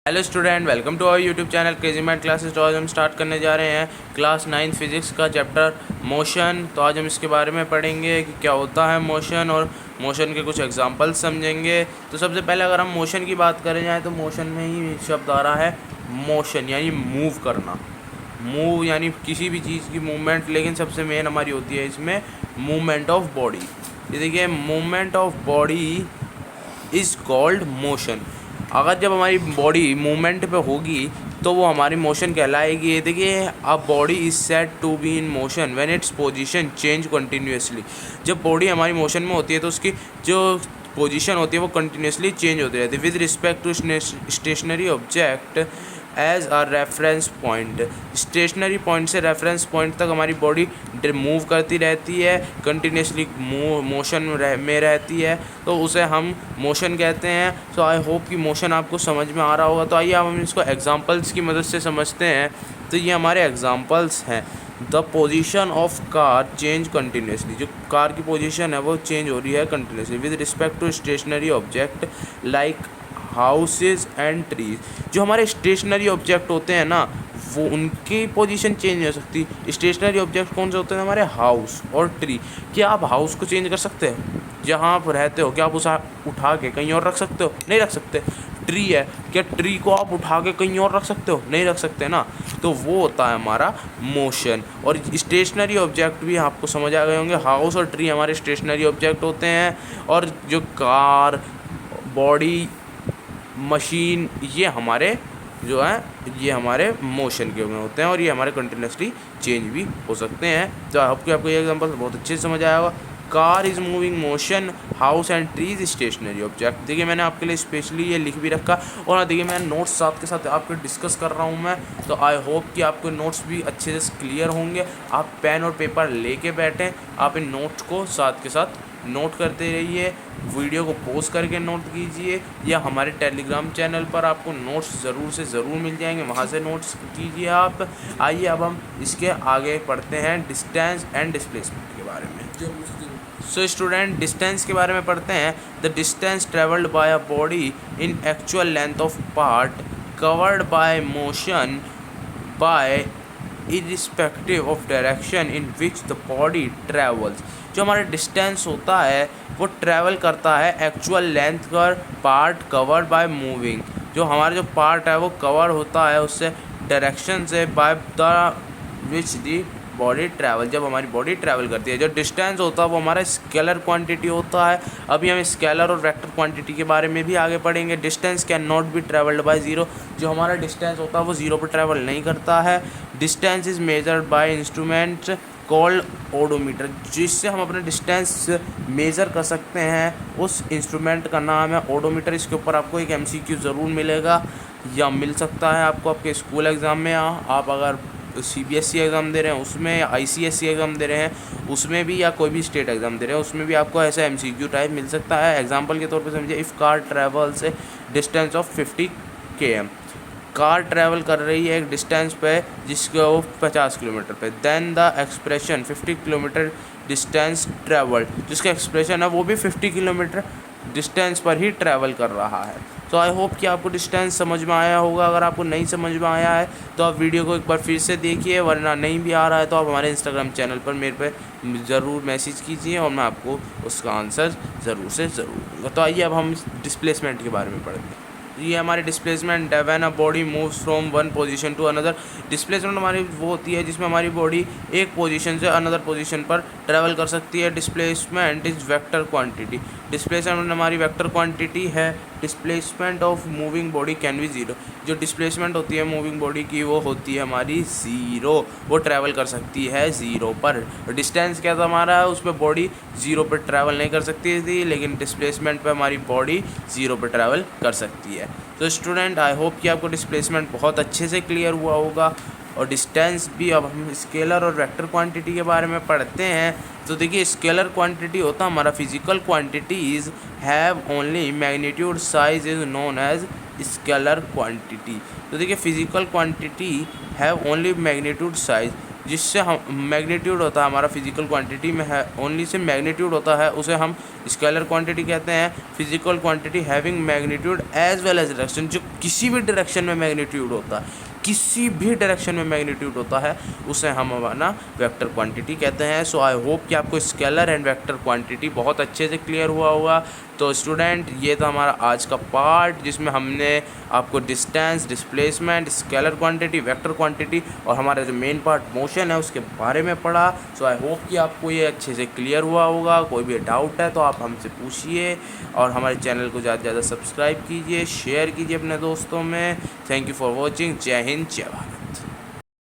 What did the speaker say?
Hello student, welcome to our YouTube channel crazy math classes. तो आज हम start करने जा रहे हैं क्लास 9 फिजिक्स का चैप्टर मोशन। तो आज हम इसके बारे में पढ़ेंगे कि क्या होता है मोशन और मोशन के कुछ एग्जांपल्स समझेंगे। तो सबसे पहले अगर हम मोशन की बात करें जाए तो मोशन में ही शब्द आ रहा है मोशन, यानी मूव करना। मूव यानी किसी भी चीज़ की मूवमेंट, लेकिन सबसे मेन हमारी होती है इसमें मूवमेंट ऑफ बॉडी। ये देखिए, movement of body is called motion. अगर जब हमारी बॉडी मूवमेंट पे होगी तो वो हमारी मोशन कहलाएगी। ये देखिए, a body is said to be in motion when its position change continuously. जब बॉडी हमारी मोशन में होती है तो उसकी जो पोजीशन होती है वो कंटिन्यूसली चेंज होती रहती है with respect to stationary object as a reference point. Stationary point से रेफरेंस पॉइंट तक हमारी बॉडी मूव करती रहती है, कंटिन्यूसली मोशन में रहती है, तो उसे हम मोशन कहते हैं। सो आई होप कि मोशन आपको समझ में आ रहा होगा। तो आइए अब हम इसको एग्जांपल्स की मदद से समझते हैं। तो ये हमारे एग्जांपल्स हैं। The position of car change continuously. जो कार की पोजीशन है वो चेंज हो रही है continuously with respect to stationary object like houses and trees. जो हमारे स्टेशनरी ऑब्जेक्ट होते हैं ना, वो उनकी पोजीशन चेंज नहीं हो सकती। स्टेशनरी ऑब्जेक्ट कौन से होते हैं? हमारे हाउस और ट्री। क्या आप हाउस को चेंज कर सकते हैं? जहाँ आप रहते हो क्या आप उसे उठा के कहीं और रख सकते हो? नहीं रख सकते। ट्री है, क्या ट्री को आप उठा के कहीं और रख सकते हो? नहीं रख सकते ना। तो वो होता है हमारा मोशन। और स्टेशनरी ऑब्जेक्ट भी आपको समझ आ गए होंगे। हाउस और ट्री हमारे स्टेशनरी ऑब्जेक्ट होते हैं, और जो कार, बॉडी, मशीन, ये हमारे जो है ये हमारे मोशन के में होते हैं, और ये हमारे कंटिन्यूसली चेंज भी हो सकते हैं। तो आपको ये एग्जांपल बहुत अच्छे से समझ आया होगा। Car is moving motion, house and trees stationary object. देखिए, मैंने आपके लिए स्पेशली ये लिख भी रखा, और देखिए मैं नोट्स साथ के साथ आपके डिस्कस कर रहा हूँ मैं। तो आई होप कि आपको नोट्स भी अच्छे से क्लियर होंगे। आप पेन और पेपर लेके बैठें, आप इन नोट्स को साथ के साथ नोट करते रहिए। वीडियो को पॉज करके नोट कीजिए, या हमारे टेलीग्राम चैनल पर आपको नोट्स ज़रूर से ज़रूर मिल जाएंगे, वहाँ से नोट्स कीजिए आप। आइए अब हम इसके आगे पढ़ते हैं डिस्टेंस एंड डिस्प्लेसमेंट के बारे में। सो स्टूडेंट, डिस्टेंस के बारे में पढ़ते हैं। The distance travelled by a body in actual length of part covered by motion by irrespective of direction in which the body travels. जो हमारा डिस्टेंस होता है वो ट्रैवल करता है एक्चुअल लेंथ पर पार्ट कवर्ड बाय मूविंग। जो हमारा जो पार्ट है वो कवर होता है उससे डायरेक्शन से by the which the body travel. जब हमारी बॉडी ट्रैवल करती है, जो डिस्टेंस होता है वो हमारा स्केलर क्वांटिटी होता है। अभी हम स्केलर और वेक्टर क्वांटिटी के बारे में भी आगे पढ़ेंगे। Distance can not be travelled by zero. जो हमारा डिस्टेंस होता है वो ज़ीरो पर ट्रैवल नहीं करता है। Distance is measured by instruments called odometer. जिससे हम अपने डिस्टेंस मेज़र कर सकते हैं, उस इंस्ट्रूमेंट का नाम है ओडोमीटर। इसके ऊपर आपको एक MCQ ज़रूर मिलेगा, या मिल सकता है आपको आपके स्कूल एग्ज़ाम में। आप अगर CBSE एग्ज़ाम दे रहे हैं उसमें, या ICSE एग्ज़ाम दे रहे हैं उसमें भी, या कोई भी स्टेट एग्ज़ाम दे रहे हैं उसमें भी आपको ऐसा MCQ टाइप मिल सकता है। एग्जांपल के तौर पे समझिए, if car travels A distance of 50 km। Car travel कर रही है एक डिस्टेंस पे जिसको वो 50 किलोमीटर पे, then the expression 50 kilometre distance travel, जिसका एक्सप्रेशन है वो भी 50 किलोमीटर डिस्टेंस पर ही ट्रैवल कर रहा है। तो आई होप कि आपको डिस्टेंस समझ में आया होगा। अगर आपको नहीं समझ में आया है तो आप वीडियो को एक बार फिर से देखिए, वरना नहीं भी आ रहा है तो आप हमारे इंस्टाग्राम चैनल पर मेरे पे ज़रूर मैसेज कीजिए, और मैं आपको उसका आंसर ज़रूर से ज़रूर दूँगा। तो आइए अब हम डिस्प्लेसमेंट के बारे में पढ़ते हैं। ये हमारे डिस्प्लेसमेंट है when a body moves from one position to another. Displacement हमारी वो होती है जिसमें हमारी बॉडी एक पोजीशन से अनदर पोजीशन पर ट्रैवल कर सकती है। Displacement is vector quantity. Displacement हमारी वेक्टर क्वांटिटी है। Displacement of moving body can be zero. जो डिस्प्लेसमेंट होती है मूविंग बॉडी की वो होती है हमारी ज़ीरो। वो ट्रैवल कर सकती है ज़ीरो पर। डिस्टेंस क्या था हमारा, उस पर बॉडी ज़ीरो पर ट्रैवल नहीं कर सकती थी, लेकिन डिस्प्लेसमेंट पे हमारी बॉडी ज़ीरो पर ट्रैवल कर सकती है। तो स्टूडेंट, आई होप कि आपको डिस्प्लेसमेंट बहुत अच्छे से क्लियर हुआ होगा। और डिस्टेंस भी, अब हम स्केलर और वेक्टर क्वांटिटी के बारे में पढ़ते हैं। तो देखिए, स्केलर क्वांटिटी होता है हमारा physical quantities have only magnitude size is known as scalar quantity. तो देखिए, physical quantity have only magnitude size, जिससे हम मैग्नीट्यूड होता है हमारा फिजिकल क्वांटिटी में है ओनली से मैग्नीट्यूड होता है, उसे हम स्केलर क्वांटिटी कहते हैं। Physical quantity having magnitude as well as direction, जो किसी भी डायरेक्शन में मैग्नीट्यूड होता है, किसी भी डायरेक्शन में मैग्नीट्यूड होता है, उसे हम ना वेक्टर क्वांटिटी कहते हैं। सो आई होप कि आपको स्केलर एंड वेक्टर क्वांटिटी बहुत अच्छे से क्लियर हुआ होगा। तो स्टूडेंट, ये था हमारा आज का पार्ट जिसमें हमने आपको distance, displacement, scalar quantity, vector quantity और हमारा जो मेन पार्ट मोशन है उसके बारे में पढ़ा। सो आई होप कि आपको ये अच्छे से क्लियर हुआ होगा। कोई भी डाउट है तो आप हमसे पूछिए और हमारे चैनल को ज़्यादा से ज़्यादा सब्सक्राइब कीजिए, शेयर कीजिए अपने दोस्तों में। Thank you for watching. जय हिंद, जय भारत।